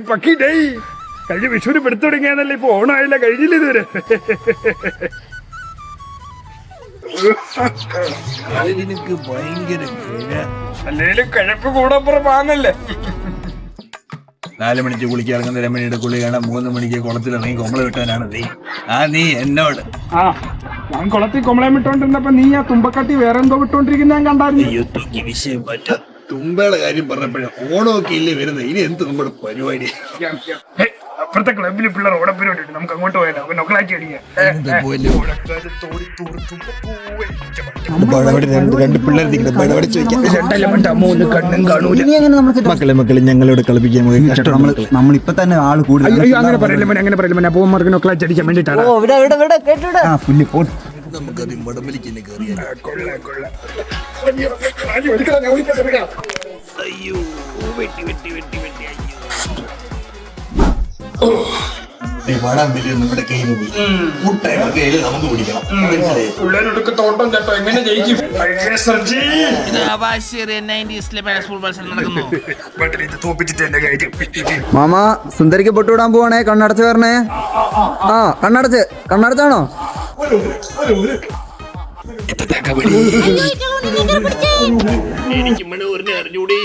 പക്കി ഡേയ് കഴിഞ്ഞ വിഷുവിന് പെടുത്തു തുടങ്ങിയാന്നല്ലേ ഇപ്പൊ ഓണമായില്ല, കഴിഞ്ഞില്ല ഇതുവരെ. അല്ലേലും കിഴപ്പ് കൂടപ്പുറം വാങ്ങല്ലേ. 4 മണിക്ക് കുളിക്കാൻ ഇറങ്ങുന്ന രമണിയുടെ കുളി കാണാൻ 3 മണിക്ക് കുളത്തിലിറങ്ങി കൊമ്പള വിട്ടാനാണ് നീ എന്നോട്. ഞാൻ കുളത്തിൽ കൊമ്പളം വിട്ടോണ്ടിരുന്നപ്പോ നീ ആ തുമ്പക്കട്ടി വേറെ എന്തോ വിട്ടോണ്ടിരിക്കുന്ന ഞാൻ കണ്ടായിരുന്നു. വിഷയം പറ്റാ തുമ്പയുടെ കാര്യം പറഞ്ഞപ്പോഴേ ഓണമൊക്കെ ഇല്ലേ വരുന്നത്, ഇനി എന്ത് നമ്മുടെ പരിപാടി? അപ്പുറത്തെ ക്ലബിൽ പിള്ളേർ ഓടപ്പരിപാടി ഉണ്ട്, നമുക്ക് അങ്ങോട്ട് പോയാലോ, നൊക്കളാക്കി അടിക്കാം. മക്കളെ ഞങ്ങളോട് കളിപ്പിക്കാൻ നമ്മളിപ്പോ തന്നെ ആള് കൂടുതൽ. അങ്ങനെ പറയില്ല അപ്പൂമ്മർക്ക് നൊക്കളാക്കി അടിക്കാൻ വേണ്ടിട്ടാണ്. നമുക്കത് മടമ്പലിക്ക് കയറിയാൽ അയ്യോ വെട്ടി നമ്മുടെ കയ്യിൽ കയ്യിൽ നമുക്ക് പിടിക്കണം. പിള്ളേരൊടുക്ക് തോട്ടം ചേട്ടോ എങ്ങനെ ജയിക്കും? മാമ സുന്ദരിക്ക് പൊട്ടുവിടാൻ പോവാണേ, കണ്ണടച്ച് വരണേ. കണ്ണടച്ചാണോ? എനിക്ക് മണൂറിനെ അറിഞ്ഞൂടേ.